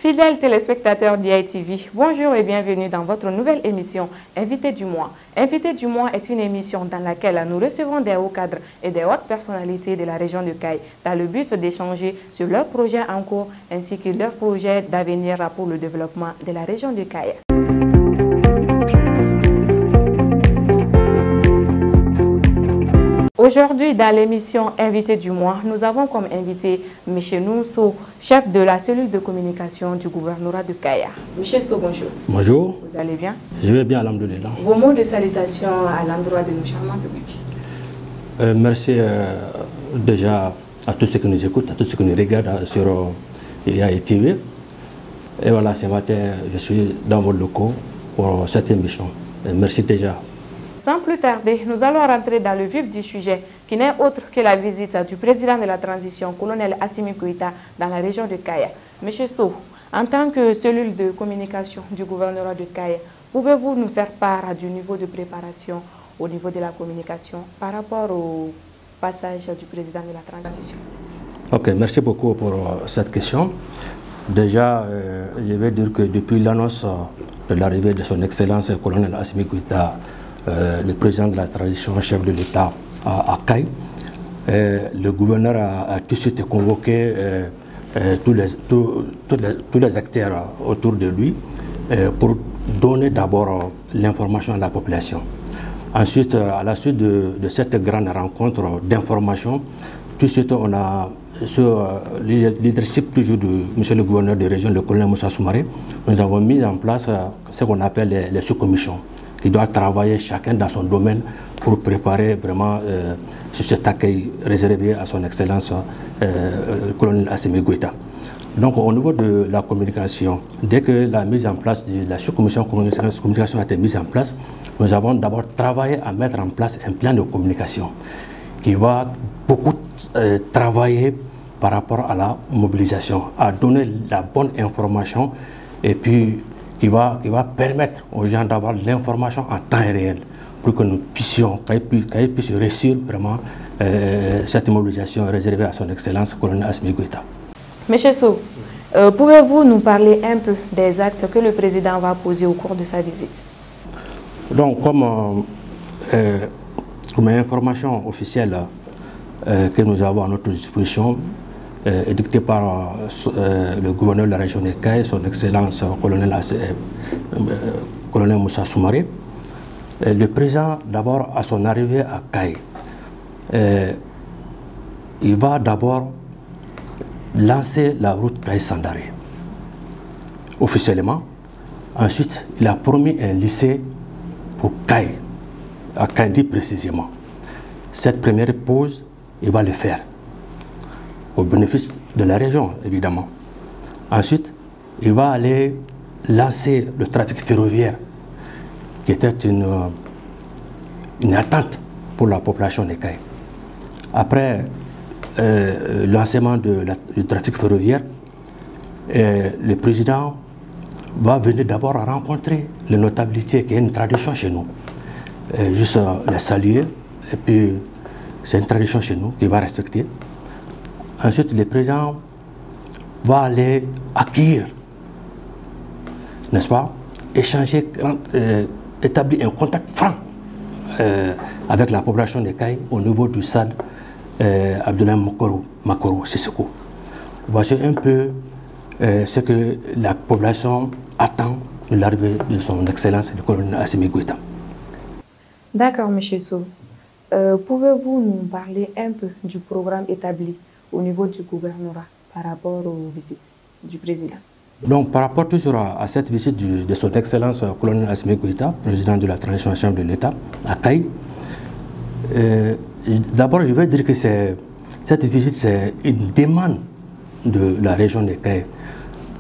Fidèles téléspectateurs d'ITV, bonjour et bienvenue dans votre nouvelle émission Invité du mois. Invité du mois est une émission dans laquelle nous recevons des hauts cadres et des hautes personnalités de la région de Kayes dans le but d'échanger sur leurs projets en cours ainsi que leurs projets d'avenir pour le développement de la région de Kayes. Aujourd'hui, dans l'émission Invité du mois, nous avons comme invité M. Nousso, chef de la cellule de communication du gouvernorat de Kayes. M. Nousso, bonjour. Bonjour. Vous allez bien? Je vais bien, alhamdoulilah. Vos mots de salutation à l'endroit de nos charmants publics. Merci déjà à tous ceux qui nous écoutent, à tous ceux qui nous regardent sur ITV. Et voilà, ce matin, je suis dans vos locaux pour cette émission. Merci déjà. Sans plus tarder, nous allons rentrer dans le vif du sujet, qui n'est autre que la visite du président de la transition, colonel Assimi Goïta, dans la région de Kayes. Monsieur Sow, en tant que cellule de communication du gouvernorat de Kayes, pouvez-vous nous faire part du niveau de préparation au niveau de la communication par rapport au passage du président de la transition? Ok, merci beaucoup pour cette question. Déjà, je vais dire que depuis l'annonce de l'arrivée de son Excellence, le colonel Assimi Goïta, le président de la transition, chef de l'État à Kayes, le gouverneur a tout de suite convoqué tous les acteurs autour de lui pour donner d'abord l'information à la population. Ensuite, à la suite de cette grande rencontre d'information, tout de suite on a, sur le leadership toujours de M. le gouverneur de région, le colonel Moussa Soumaré, nous avons mis en place ce qu'on appelle les sous-commissions, qui doivent travailler chacun dans son domaine pour préparer vraiment sur cet accueil réservé à son Excellence le colonel Assimi Goïta. Donc au niveau de la communication, dès que la mise en place de la sous-commission communication a été mise en place, nous avons d'abord travaillé à mettre en place un plan de communication qui va beaucoup travailler par rapport à la mobilisation, à donner la bonne information et puis qui va permettre aux gens d'avoir l'information en temps réel pour que nous puissions, Kayes puisse réussir vraiment cette mobilisation réservée à son Excellence, colonel Assimi Goïta. Monsieur Sow, pouvez-vous nous parler un peu des actes que le président va poser au cours de sa visite? Donc, comme information officielle que nous avons à notre disposition, édictée par le gouverneur de la région de Kayes, son Excellence colonel Moussa Soumaré, le président, d'abord, à son arrivée à Kayes, il va d'abord lancer la route Kayes-Sandaré, officiellement. Ensuite, il a promis un lycée pour Kayes, à Kandi précisément. Cette première pause, il va le faire, au bénéfice de la région, évidemment. Ensuite, il va aller lancer le trafic ferroviaire, qui était une attente pour la population de Kayes. Après le lancement du trafic ferroviaire, le président va venir d'abord rencontrer les notabilités, qui est une tradition chez nous. Juste les saluer, et puis c'est une tradition chez nous qu'il va respecter. Ensuite, le président va aller accueillir, n'est-ce pas, échanger, établir un contact franc avec la population de Kayes au niveau du stade Abdoulaye Makoro Sissoko. Voici un peu ce que la population attend de l'arrivée de son Excellence, le colonel Assimi Goïta. D'accord, M. Sow. Pouvez-vous nous parler un peu du programme établi au niveau du gouvernorat par rapport aux visites du président? Donc, par rapport toujours à cette visite de son Excellence, le colonel Assimi Goïta, président de la transition chef de l'État à Kayes, d'abord, je vais dire que cette visite, c'est une demande de la région de Kayes.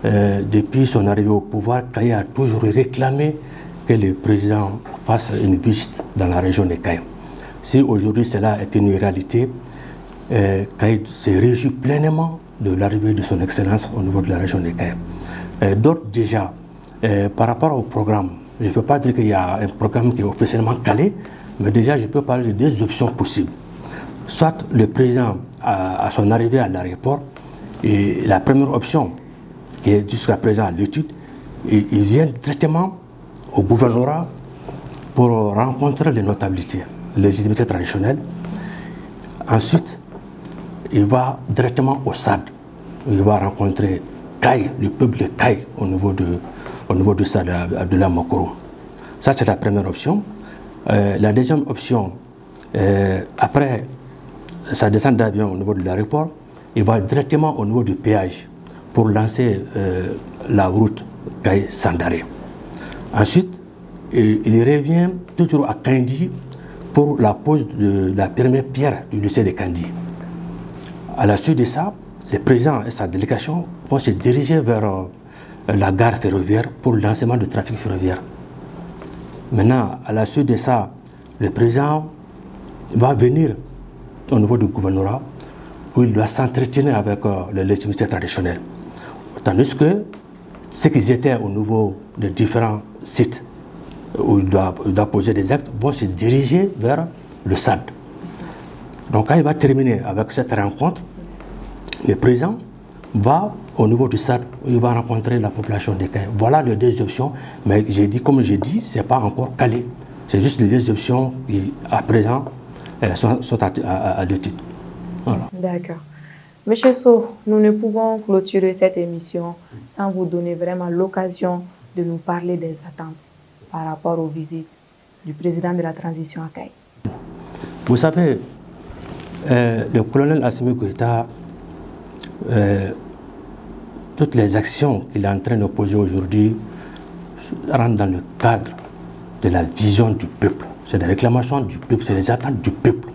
Depuis son arrivée au pouvoir, Kayes a toujours réclamé que le président fasse une visite dans la région de Kayes. Si aujourd'hui cela est une réalité, Kayes se réjouit pleinement de l'arrivée de son Excellence au niveau de la région de Kayes. D'autres déjà, par rapport au programme, je ne peux pas dire qu'il y a un programme qui est officiellement calé, mais déjà je peux parler des options possibles. Soit le président, à son arrivée à l'aéroport, et la première option qui est jusqu'à présent à l'étude, il vient directement au gouvernorat pour rencontrer les notabilités, les légitimités traditionnelles. Ensuite, il va directement au SAD. Il va rencontrer Kaye, le peuple de Kaye au niveau du SAD Abdoulaye Mokoro. Ça, c'est la première option. La deuxième option, après sa descente d'avion au niveau de l'aéroport, il va directement au niveau du péage pour lancer la route Kaye-Sandaré. Ensuite, il revient toujours à Kandi pour la pose de la première pierre du lycée de Kandi. À la suite de ça, le président et sa délégation vont se diriger vers la gare ferroviaire pour le lancement du trafic ferroviaire. Maintenant, à la suite de ça, le président va venir au niveau du gouvernorat où il doit s'entretenir avec les légitimités traditionnelles. Tandis que ceux qui étaient au niveau des différents sites où il doit poser des actes vont se diriger vers le SAD. Donc quand il va terminer avec cette rencontre, le président va au niveau du SAD où il va rencontrer la population de Kaye. Voilà les deux options, mais comme j'ai dit, ce n'est pas encore calé. C'est juste les deux options qui, à présent, sont à l'étude. Voilà. D'accord. Monsieur Sow, nous ne pouvons clôturer cette émission sans vous donner vraiment l'occasion de nous parler des attentes par rapport aux visites du président de la transition à Kaye. Vous savez, le colonel Assimi Goïta, toutes les actions qu'il est en train de poser aujourd'hui rentrent dans le cadre de la vision du peuple. C'est des réclamations du peuple, c'est des attentes du peuple.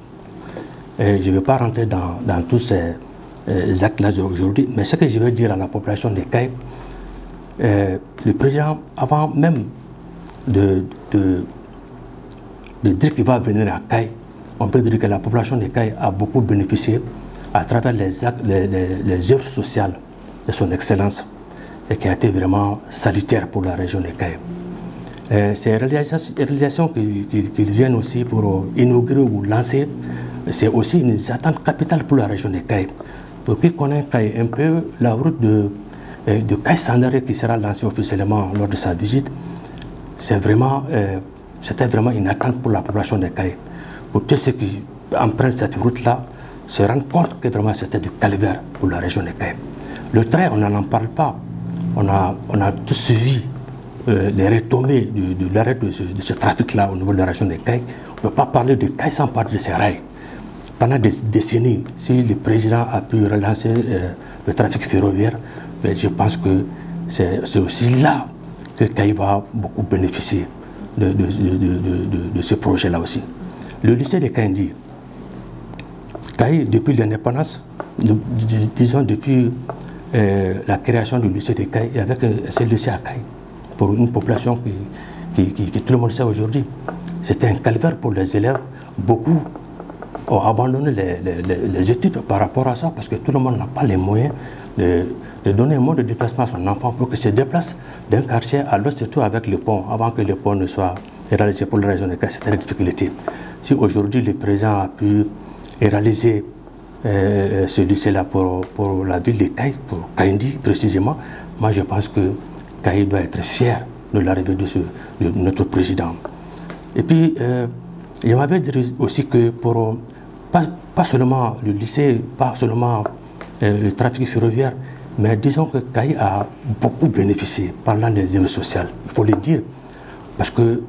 Et je ne vais pas rentrer dans tous ces actes-là aujourd'hui, mais ce que je veux dire à la population de Kaye, le président, avant même de dire qu'il va venir à Kaye, on peut dire que la population de Kaye a beaucoup bénéficié à travers les œuvres sociales de son excellence et qui a été vraiment salutaire pour la région de Kaye. Ces réalisations qui viennent aussi pour inaugurer ou lancer, c'est aussi une attente capitale pour la région de Kaye. Pour qui connaît Kaye un peu, la route de Kaye-Sandaré qui sera lancée officiellement lors de sa visite, c'était vraiment une attente pour la population de Kaye. Pour tous ceux qui empruntent cette route-là, se rendent compte que vraiment c'était du calvaire pour la région de Kaye. Le train, on n'en parle pas. On a tout suivi les retombées de l'arrêt de ce trafic-là au niveau de la région de Kaye. On ne peut pas parler de Kaye sans parler de ces rails. Pendant des décennies, si le président a pu relancer le trafic ferroviaire, ben je pense que c'est aussi là que Kaye va beaucoup bénéficier de ce projet-là aussi. Le lycée de Kandi, Kaye, depuis l'indépendance, disons depuis la création du lycée de Kaye, avec un seul lycée à Kaye, pour une population qui tout le monde sait aujourd'hui, c'était un calvaire pour les élèves. Beaucoup ont abandonné les études par rapport à ça, parce que tout le monde n'a pas les moyens de donner un mode de déplacement à son enfant pour qu'il se déplace d'un quartier à l'autre, surtout avec le pont, avant que le pont ne soit réalisé pour la région de Kaye. C'était une difficulté. Si aujourd'hui le président a pu réaliser ce lycée-là pour la ville de Kaye, pour Kandi précisément, moi je pense que Kaye doit être fier de l'arrivée de notre président. Et puis, il m'avait dit aussi que pour pas seulement le lycée, pas seulement le trafic ferroviaire, mais disons que Kaye a beaucoup bénéficié parlant des œuvres sociales. Il faut le dire. Parce que,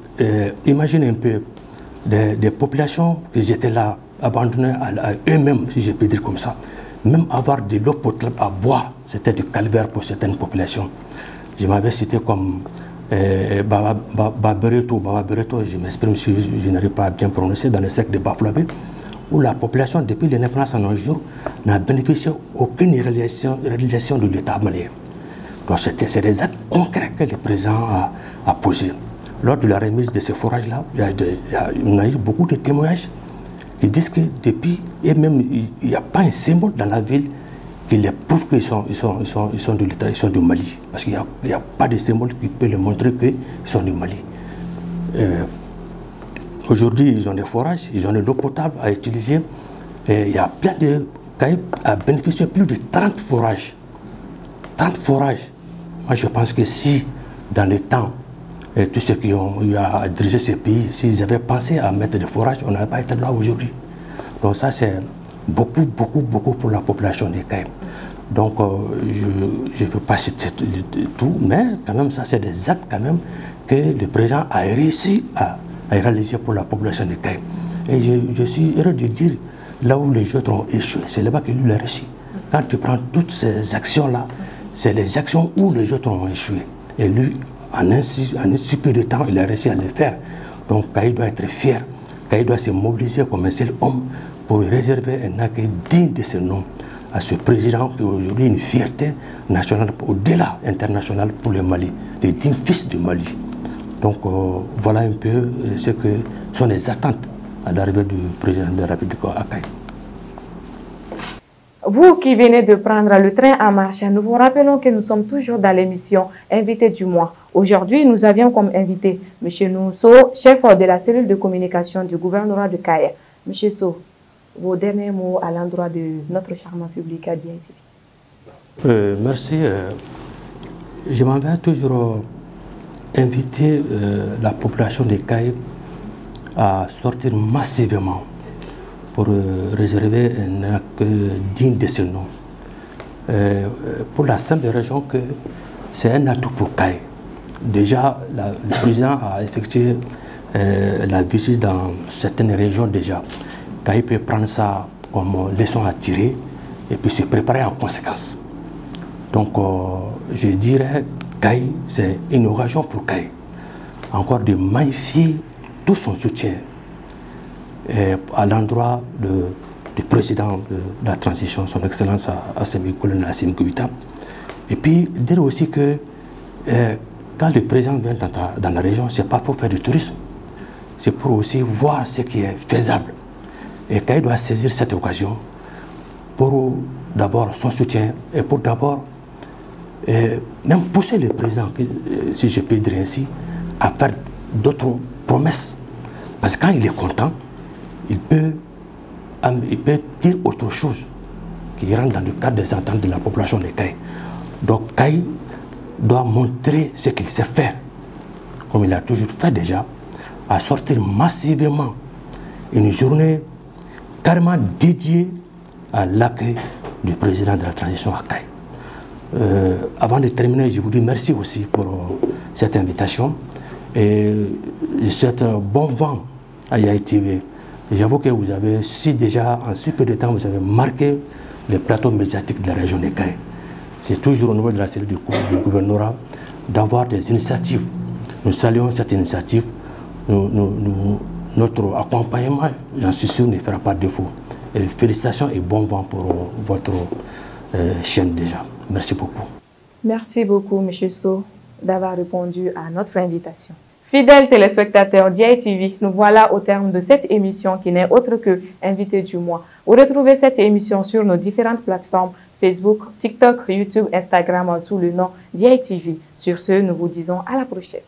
imaginez un peu, des populations qui étaient là, abandonnées à eux-mêmes, si je peux dire comme ça. Même avoir de l'eau potable à boire, c'était du calvaire pour certaines populations. Je m'avais cité comme Baba Bereto, je m'exprime si je n'arrive pas à bien prononcer, dans le cercle de Bafouabé, où la population, depuis l'indépendance à nos jours, n'a bénéficié d'aucune réalisation de l'État malien. Donc c'est des actes concrets que le président a posés. Lors de la remise de ces forages-là, on a eu beaucoup de témoignages qui disent que depuis, et même il n'y a pas un symbole dans la ville qui les prouve qu'ils sont de l'État, ils sont du Mali. Parce qu'il n'y a pas de symbole qui peut les montrer qu'ils sont du Mali. Aujourd'hui, ils ont des forages, ils ont de l'eau potable à utiliser. Et il y a plein de Kaye à bénéficier de plus de 30 forages. 30 forages moi je pense que si, dans le temps, tous ceux qui ont eu à diriger ces pays, s'ils avaient pensé à mettre des forages, on n'aurait pas été là aujourd'hui. Donc ça, c'est beaucoup pour la population des Cayes. Donc, je ne veux pas citer tout, mais quand même, ça, c'est des actes quand même que le président a réussi à réaliser pour la population des Cayes. Et je suis heureux de dire, là où les autres ont échoué, c'est là-bas que lui l'a réussi. Quand tu prends toutes ces actions-là, c'est les actions où les autres ont échoué. Et lui, en un si peu de temps, il a réussi à les faire. Donc, Caille doit être fier. Caille doit se mobiliser comme un seul homme pour réserver un accueil digne de ce nom à ce président qui est aujourd'hui une fierté nationale, au-delà internationale pour le Mali, les dignes fils du Mali. Donc voilà un peu ce que sont les attentes à l'arrivée du président de la République à Caille. Vous qui venez de prendre le train en marche, nous vous rappelons que nous sommes toujours dans l'émission Invité du mois. Aujourd'hui, nous avions comme invité M. Nousso, chef de la cellule de communication du gouvernorat de Caille. M. Sow, vos derniers mots à l'endroit de notre charmant public à DITV. Merci. Je m'en vais toujours inviter la population de Caille à sortir massivement pour réserver un accueil digne de ce nom. Pour la simple raison que c'est un atout pour Caille. Déjà, le président a effectué la visite dans certaines régions déjà. Caille peut prendre ça comme leçon à tirer et puis se préparer en conséquence. Donc, je dirais Caille, c'est une occasion pour Caille encore de magnifier tout son soutien à l'endroit du président de la transition, son excellence colonel Assimi Goïta. Et puis dire aussi que quand le président vient dans la région, ce n'est pas pour faire du tourisme, c'est pour aussi voir ce qui est faisable. Et Caille doit saisir cette occasion pour d'abord son soutien et pour d'abord même pousser le président, si je peux dire ainsi, à faire d'autres promesses. Parce que quand il est content, il peut dire autre chose qui rentre dans le cadre des ententes de la population de Caille. Donc Caille doit montrer ce qu'il sait faire, comme il a toujours fait déjà, à sortir massivement une journée carrément dédiée à l'accueil du président de la transition à Caille. Avant de terminer, je vous dis merci aussi pour cette invitation et je souhaite bon vent à DITV. J'avoue que vous avez, si déjà en si peu de temps, vous avez marqué les plateaux médiatiques de la région de Caille. C'est toujours au niveau de la cellule du gouvernorat d'avoir des initiatives. Nous saluons cette initiative. Notre accompagnement, j'en suis sûr, ne fera pas défaut. Et félicitations et bon vent pour votre chaîne déjà. Merci beaucoup. Merci beaucoup, M. Sow, d'avoir répondu à notre invitation. Fidèles téléspectateurs d'ITV, nous voilà au terme de cette émission qui n'est autre que Invité du mois. Vous retrouvez cette émission sur nos différentes plateformes Facebook, TikTok, YouTube, Instagram sous le nom d'ITV. Sur ce, nous vous disons à la prochaine.